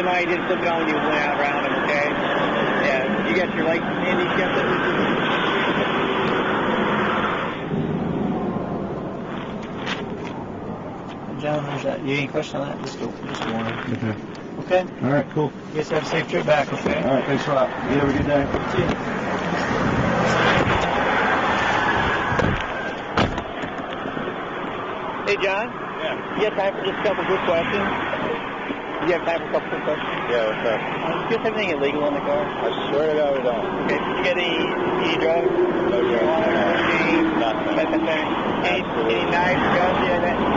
mind, you didn't flip it on when you went out around them, okay? Yeah, you got your license handy, Captain? John, there's that. You any question on that? Just go on. Okay. Okay? All right, cool. You guys have a safe trip back, okay? All right, thanks a lot. You have a good day. See you. Hey, John? Yeah. You have time for just a couple quick questions? You have time for a couple quick questions? Yeah, what's up? Do you have anything illegal in the car? I swear to God we don't. Okay. Did you get any drugs? No drugs. Nothing. Any knives, guns,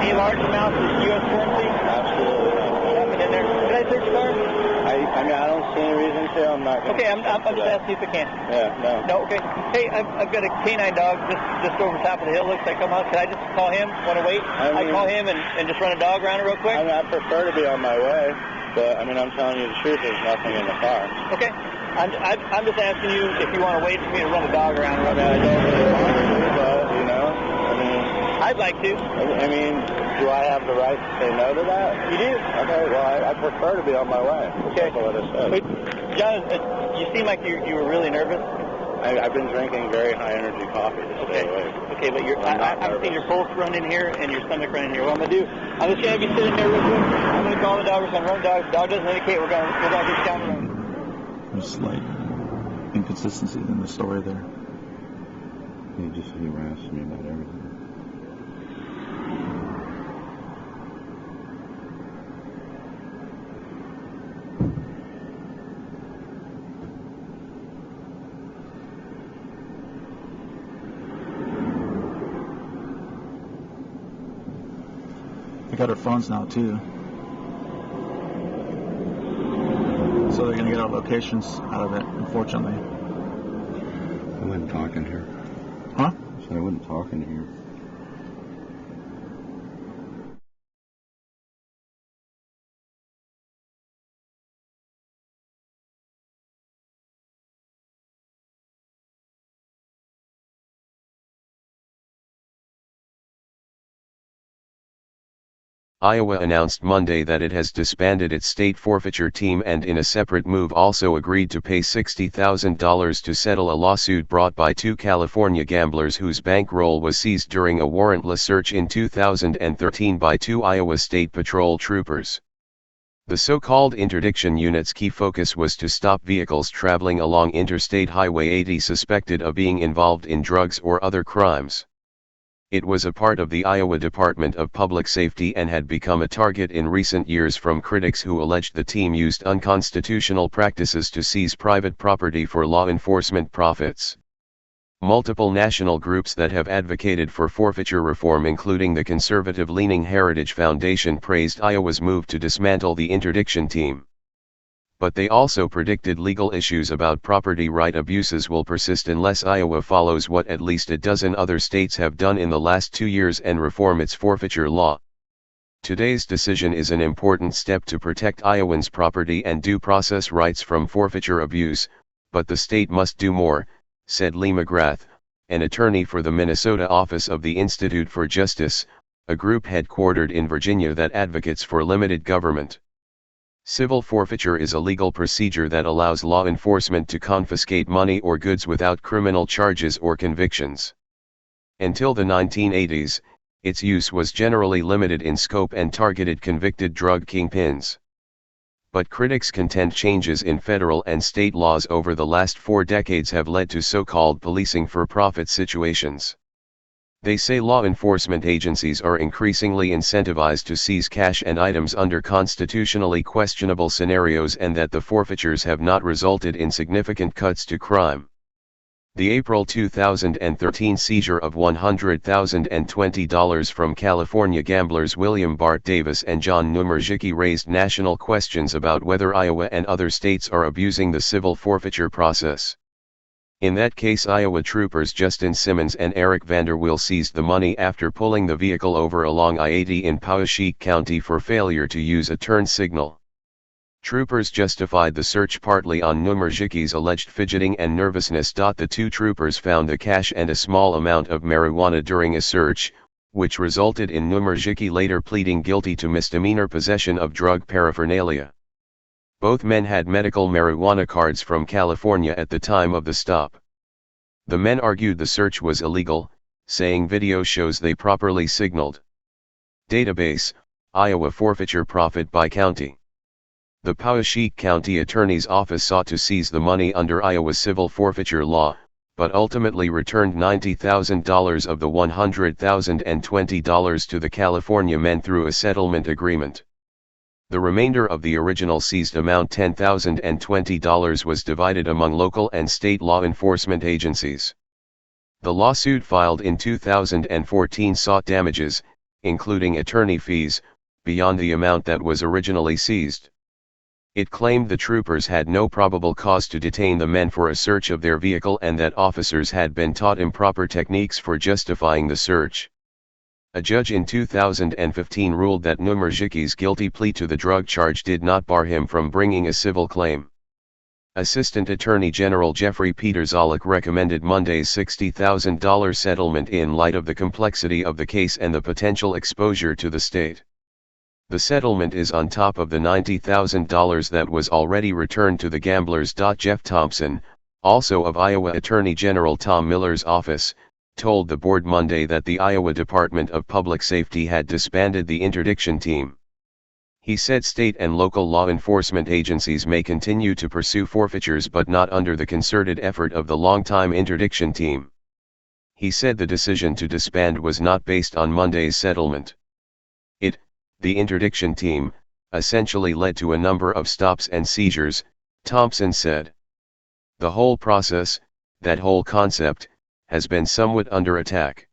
any large amounts of U.S. currency? Absolutely not. Nothing in there. Did I search the car? I mean, I don't see any reason to. I'm not going to. Okay, I'm just asking if I can. Yeah, no. No, okay. Hey, I've got a canine dog just over top of the hill. Looks like come out. Can I just call him? Want to wait? I call him and just run a dog around it real quick? I mean, I prefer to be on my way, but I mean, I'm telling you the truth. There's nothing in the car. Okay. I'm just asking you if you want to wait for me to run the dog around. I don't really want to, but you know, I mean. I'd like to. I mean, do I have the right to say no to that? You do. Okay, well, I prefer to be on my way. Okay. That's what it says. Wait, John, you seem like you were really nervous. I've been drinking very high-energy coffee to stay awake. Okay, but I'm seeing your pulse run in here and your stomach run in here. What I'm going to do, I'm just going to be sitting here real quick. I'm going to call the dog. We're going to run the dog. The dog doesn't indicate. We're going to get down the road. There's slight inconsistencies in the story there. He harassed me about everything. They got our phones now too, so they're gonna get our locations out of it, unfortunately. I wouldn't talk in here. Huh? So I wouldn't talk in here. Iowa announced Monday that it has disbanded its state forfeiture team and in a separate move also agreed to pay $60,000 to settle a lawsuit brought by two California gamblers whose bankroll was seized during a warrantless search in 2013 by two Iowa State Patrol troopers. The so-called interdiction unit's key focus was to stop vehicles traveling along Interstate Highway 80 suspected of being involved in drugs or other crimes. It was a part of the Iowa Department of Public Safety and had become a target in recent years from critics who alleged the team used unconstitutional practices to seize private property for law enforcement profits. Multiple national groups that have advocated for forfeiture reform, including the conservative-leaning Heritage Foundation, praised Iowa's move to dismantle the interdiction team. But they also predicted legal issues about property right abuses will persist unless Iowa follows what at least a dozen other states have done in the last 2 years and reform its forfeiture law. Today's decision is an important step to protect Iowans' property and due process rights from forfeiture abuse, but the state must do more, said Lee McGrath, an attorney for the Minnesota office of the Institute for Justice, a group headquartered in Virginia that advocates for limited government. Civil forfeiture is a legal procedure that allows law enforcement to confiscate money or goods without criminal charges or convictions. Until the 1980s, its use was generally limited in scope and targeted convicted drug kingpins. But critics contend changes in federal and state laws over the last 4 decades have led to so-called policing for profit situations. They say law enforcement agencies are increasingly incentivized to seize cash and items under constitutionally questionable scenarios and that the forfeitures have not resulted in significant cuts to crime. The April 2013 seizure of $100,020 from California gamblers William Bart Davis and John Numerzicki raised national questions about whether Iowa and other states are abusing the civil forfeiture process. In that case, Iowa troopers Justin Simmons and Eric Vanderwill seized the money after pulling the vehicle over along I-80 in Poweshiek County for failure to use a turn signal. Troopers justified the search partly on Numerzicki's alleged fidgeting and nervousness. The two troopers found the cash and a small amount of marijuana during a search, which resulted in Numerzicki later pleading guilty to misdemeanor possession of drug paraphernalia. Both men had medical marijuana cards from California at the time of the stop. The men argued the search was illegal, saying video shows they properly signaled. Database, Iowa forfeiture profit by county. The Poweshiek County Attorney's Office sought to seize the money under Iowa's civil forfeiture law, but ultimately returned $90,000 of the $100,020 to the California men through a settlement agreement. The remainder of the original seized amount $10,020 was divided among local and state law enforcement agencies. The lawsuit filed in 2014 sought damages, including attorney fees, beyond the amount that was originally seized. It claimed the troopers had no probable cause to detain the men for a search of their vehicle and that officers had been taught improper techniques for justifying the search. A judge in 2015 ruled that Numerziki's guilty plea to the drug charge did not bar him from bringing a civil claim. Assistant Attorney General Jeffrey Peter Zolak recommended Monday's $60,000 settlement in light of the complexity of the case and the potential exposure to the state. The settlement is on top of the $90,000 that was already returned to the gamblers. Jeff Thompson, also of Iowa Attorney General Tom Miller's office, told the board Monday that the Iowa Department of Public Safety had disbanded the interdiction team. He said state and local law enforcement agencies may continue to pursue forfeitures but not under the concerted effort of the longtime interdiction team. He said the decision to disband was not based on Monday's settlement. The interdiction team, essentially led to a number of stops and seizures, Thompson said. The whole process, that whole concept, has been somewhat under attack.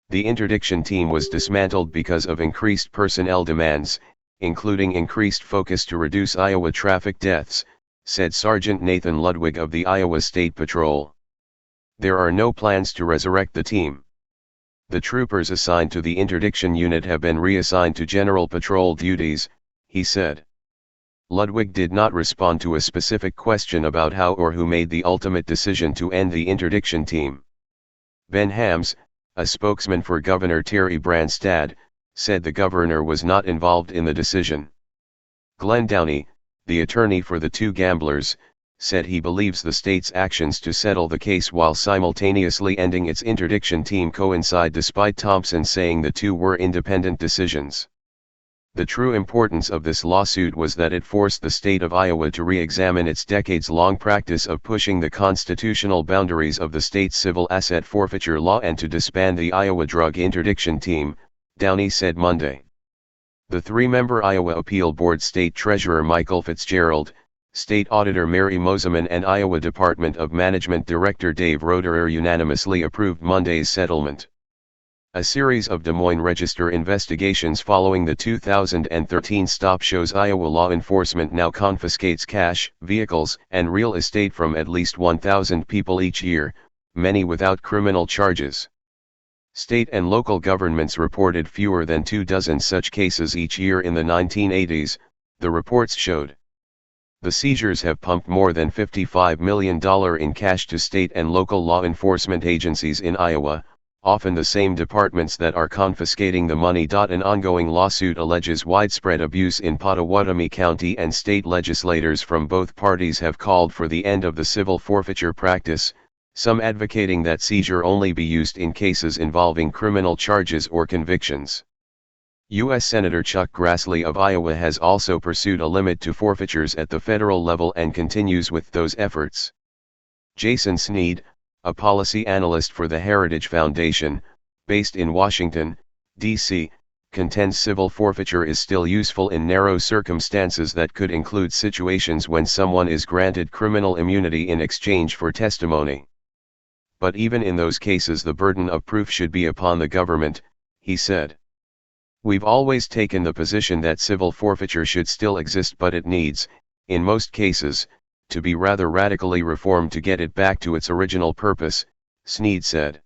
The interdiction team was dismantled because of increased personnel demands, including increased focus to reduce Iowa traffic deaths, said Sergeant Nathan Ludwig of the Iowa State Patrol. There are no plans to resurrect the team. The troopers assigned to the interdiction unit have been reassigned to general patrol duties, he said. Ludwig did not respond to a specific question about how or who made the ultimate decision to end the interdiction team. Ben Hams, a spokesman for Governor Terry Branstad, said the governor was not involved in the decision. Glenn Downey, the attorney for the two gamblers, said he believes the state's actions to settle the case while simultaneously ending its interdiction team coincide, despite Thompson saying the two were independent decisions. The true importance of this lawsuit was that it forced the state of Iowa to re-examine its decades-long practice of pushing the constitutional boundaries of the state's civil asset forfeiture law and to disband the Iowa Drug Interdiction Team, Downey said Monday. The three-member Iowa Appeal Board State Treasurer Michael Fitzgerald, State Auditor Mary Moseman and Iowa Department of Management Director Dave Roederer unanimously approved Monday's settlement. A series of Des Moines Register investigations following the 2013 stop shows Iowa law enforcement now confiscates cash, vehicles, and real estate from at least 1,000 people each year, many without criminal charges. State and local governments reported fewer than 24 such cases each year in the 1980s, the reports showed. The seizures have pumped more than $55 million in cash to state and local law enforcement agencies in Iowa, often the same departments that are confiscating the money. An ongoing lawsuit alleges widespread abuse in Pottawatomie County, and state legislators from both parties have called for the end of the civil forfeiture practice, some advocating that seizure only be used in cases involving criminal charges or convictions. U.S. Senator Chuck Grassley of Iowa has also pursued a limit to forfeitures at the federal level and continues with those efforts. Jason Sneed, a policy analyst for the Heritage Foundation, based in Washington, D.C., contends civil forfeiture is still useful in narrow circumstances that could include situations when someone is granted criminal immunity in exchange for testimony. But even in those cases, the burden of proof should be upon the government, he said. We've always taken the position that civil forfeiture should still exist, but it needs, in most cases, to be rather radically reformed to get it back to its original purpose, Sneed said.